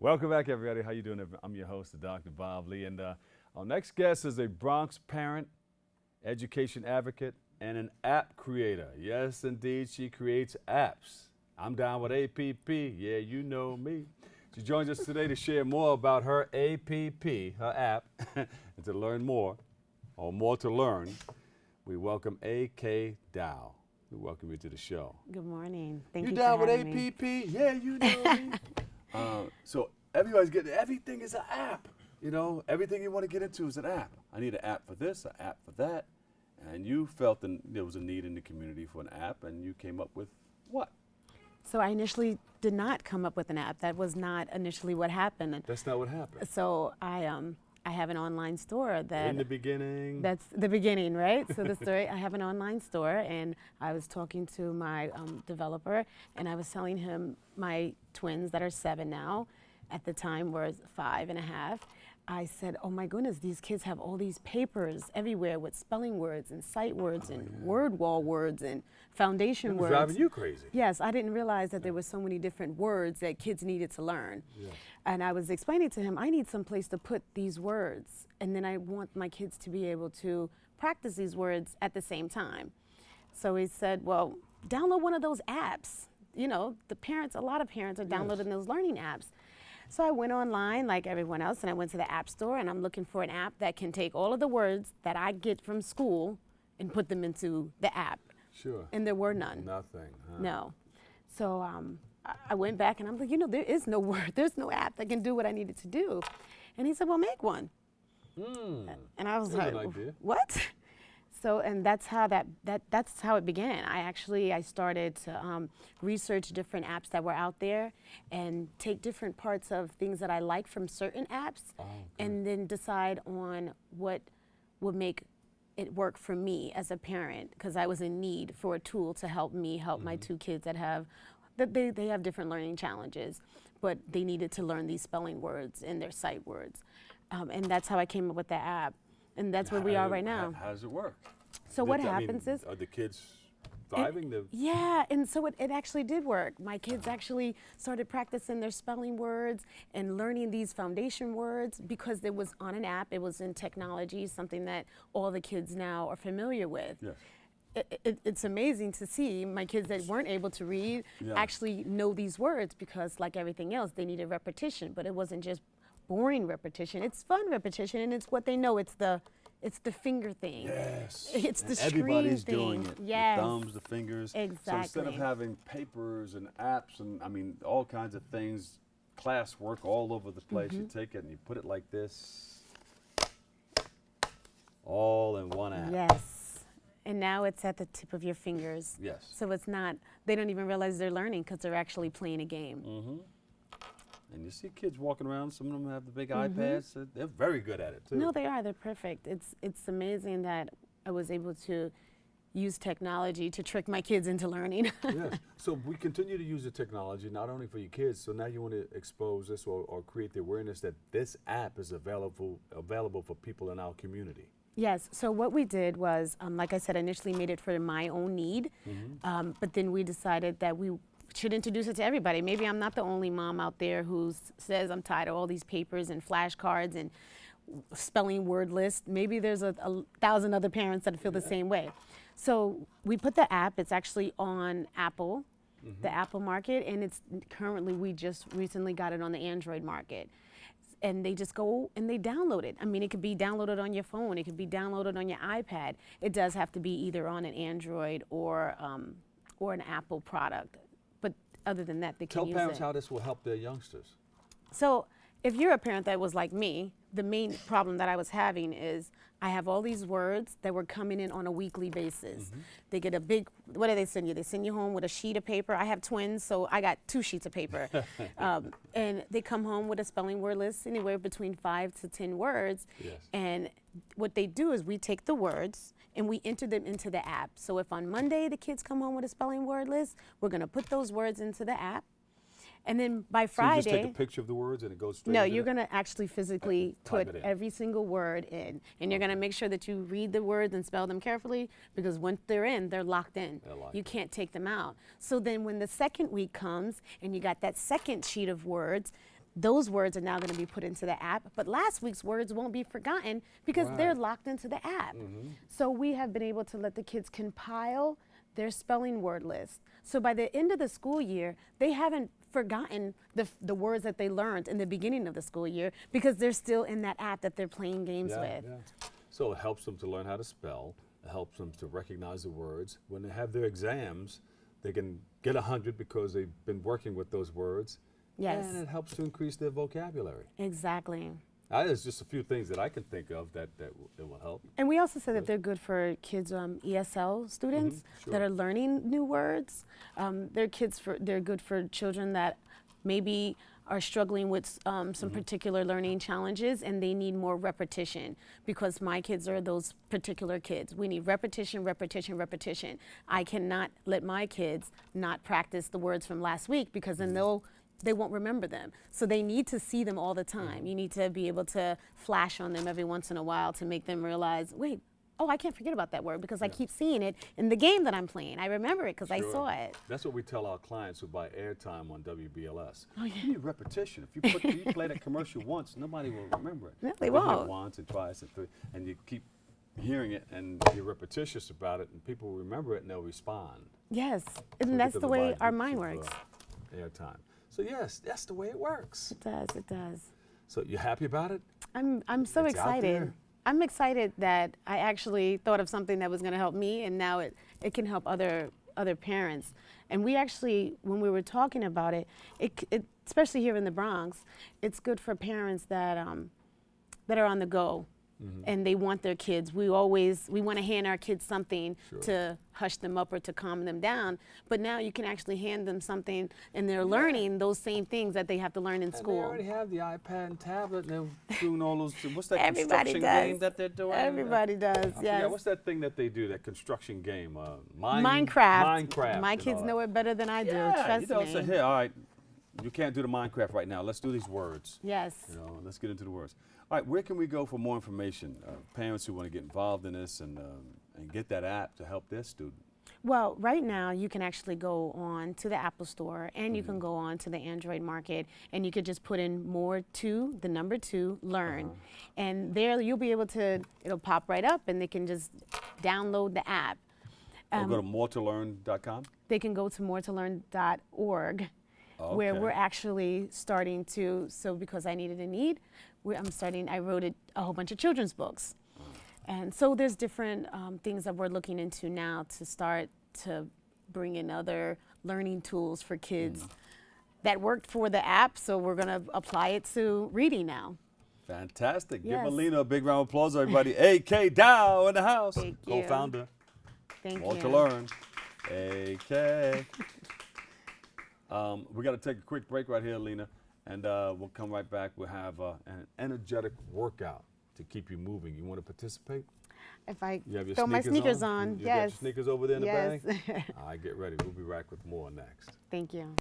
Welcome back, everybody. How you doing? I'm your host, Dr. Bob Lee, and our next guest is a Bronx parent, education advocate, and an app creator. Yes, indeed, she creates apps. I'm down with APP. Yeah, you know me. She joins us today to share more about her APP, her app, and to learn more, or more to learn. We welcome A.K. Dowe. We welcome you to the show. Good morning. Thank You you down for with having APP? me. Yeah, you know me. So everybody's getting, everything is an app. You know, everything you want to get into is an app. I need an app for this, an app for that. And you felt there was a need in the community for an app, and you came up with what? So I initially did not come up with an app. That was not initially what happened. That's not what happened. So I have an online store that. In the beginning. That's the beginning, right? So the story, I have an online store, and I was talking to my developer, and I was telling him my twins that are 7 now, at the time were 5.5. I said, oh my goodness, these kids have all these papers everywhere with spelling words and sight words and word wall words and foundation words. Driving you crazy. Yes, I didn't realize that there were so many different words that kids needed to learn. Yeah. And I was explaining to him, I need some place to put these words, and then I want my kids to be able to practice these words at the same time. So he said, well, download one of those apps. You know, a lot of parents are downloading those learning apps. So I went online like everyone else, and I went to the app store, and I'm looking for an app that can take all of the words that I get from school and put them into the app. Sure. And there were none. Nothing. Huh? No. So I went back, and I'm like, you know, there is no word, there's no app that can do what I needed to do. And he said, well, make one. And I was That's like, an idea. what? So, and that's how that's how it began. I started to research different apps that were out there and take different parts of things that I like from certain apps, and then decide on what would make it work for me as a parent, because I was in need for a tool to help me help my 2 kids that they have different learning challenges, but they needed to learn these spelling words and their sight words, and that's how I came up with the app. And that's where we are right now. How does it work? So what happens is, are the kids thriving? yeah, and so it actually did work. My kids actually started practicing their spelling words and learning these foundation words because it was on an app. It was in technology, something that all the kids now are familiar with. Yes. It's amazing to see my kids that weren't able to read actually know these words, because like everything else, they needed repetition, but it wasn't just boring repetition. It's fun repetition, and it's what they know. It's the finger thing. Yes. It's the Everybody's screen thing. doing it. Yes. The thumbs, the fingers. Exactly. So instead of having papers and apps and all kinds of things, classwork all over the place, you take it and you put it like this, all in one app. Yes. And now it's at the tip of your fingers. Yes. So it's not, they don't even realize they're learning because they're actually playing a game. And you see kids walking around, some of them have the big iPads. They're very good at it, too. No, they are. They're perfect. It's amazing that I was able to use technology to trick my kids into learning. Yes. So we continue to use the technology, not only for your kids, so now you want to expose this or create the awareness that this app is available for people in our community. Yes, so what we did was, like I said, I initially made it for my own need, but then we decided that we should introduce it to everybody. Maybe I'm not the only mom out there who says I'm tired of all these papers and flashcards and spelling word lists. Maybe there's a 1,000 other parents that feel the same way. So we put the app, it's actually on Apple, the Apple market, and it's currently, we just recently got it on the Android market. And they just go and they download it. I mean, it could be downloaded on your phone, it could be downloaded on your iPad. It does have to be either on an Android or an Apple product. But other than that, they can use it. Tell parents how this will help their youngsters. So if you're a parent that was like me, the main problem that I was having is I have all these words that were coming in on a weekly basis. They get a big, what do they send you? They send you home with a sheet of paper. I have twins, so I got 2 sheets of paper. And they come home with a spelling word list, anywhere between 5 to 10 words. Yes. And what they do is we take the words and we enter them into the app. So if on Monday the kids come home with a spelling word list, we're gonna put those words into the app. And then by Friday, so you just take a picture of the words and it goes straight no, into you're going to actually physically Type put it in. every single word in. And you're going to make sure that you read the words and spell them carefully, because once they're in, they're locked in. They're locked You can't take them out. So then when the second week comes and you got that second sheet of words, those words are now going to be put into the app, but last week's words won't be forgotten because they're locked into the app. So we have been able to let the kids compile their spelling word list. So by the end of the school year, they haven't forgotten the words that they learned in the beginning of the school year because they're still in that app that they're playing games with. So it helps them to learn how to spell. It helps them to recognize the words. When they have their exams, they can get 100 because they've been working with those words. Yes. And it helps to increase their vocabulary. Exactly. There's just a few things that I can think of that will help. And we also said that they're good for kids, ESL students that are learning new words. They're good for children that maybe are struggling with some particular learning challenges and they need more repetition, because my kids are those particular kids. We need repetition, repetition, repetition. I cannot let my kids not practice the words from last week because then they won't remember them. So they need to see them all the time. You need to be able to flash on them every once in a while to make them realize, wait, oh, I can't forget about that word because I keep seeing it in the game that I'm playing. I remember it because I saw it. That's what we tell our clients who buy airtime on WBLS. Oh, yeah. You need repetition. If you play that commercial once, nobody will remember it. No, they hear it won't. once and twice and three, and you keep hearing it and you're repetitious about it, and people will remember it and they'll respond. Yes, So and that's get the them way to our buy mind groups works. of, airtime. So yes, that's the way it works. It does, it does. So you happy about it? I'm so It's out excited. there. I'm excited that I actually thought of something that was going to help me, and now it can help other parents. And we actually, when we were talking about it, especially here in the Bronx, it's good for parents that are on the go. And they want their kids. We want to hand our kids something to hush them up or to calm them down. But now you can actually hand them something, and they're learning those same things that they have to learn in school. They already have the iPad and tablet, and they're doing all those. What's that Everybody construction does. game that they're doing? Everybody does. Yes. What's that thing that they do? That construction game? Minecraft. Minecraft. My kids know it better than I do. Trust me. Say, here, all right, you can't do the Minecraft right now. Let's do these words. Yes. Let's get into the words. All right, where can we go for more information? Parents who want to get involved in this and get that app to help their student. Well, right now you can actually go on to the Apple Store and you can go on to the Android market and you could just put in More2Learn. And there you'll be able to, it'll pop right up and they can just download the app. Or go to More2Learn.com? They can go to More2Learn.org. Where we're actually starting to, so because I needed a need, I wrote a whole bunch of children's books. And so there's different things that we're looking into now to start to bring in other learning tools for kids that worked for the app, so we're going to apply it to reading now. Fantastic. Yes. Give Alina a big round of applause, everybody. A.K. Dowe in the house. Thank you. Co-founder. Thank you. More2Learn. A.K. We got to take a quick break right here, Alina, and we'll come right back. We'll have an energetic workout to keep you moving. You want to participate? If I You have your throw my sneakers on, You got yes. your sneakers over there in the Yes. bag? All right, get ready. We'll be back with more next. Thank you.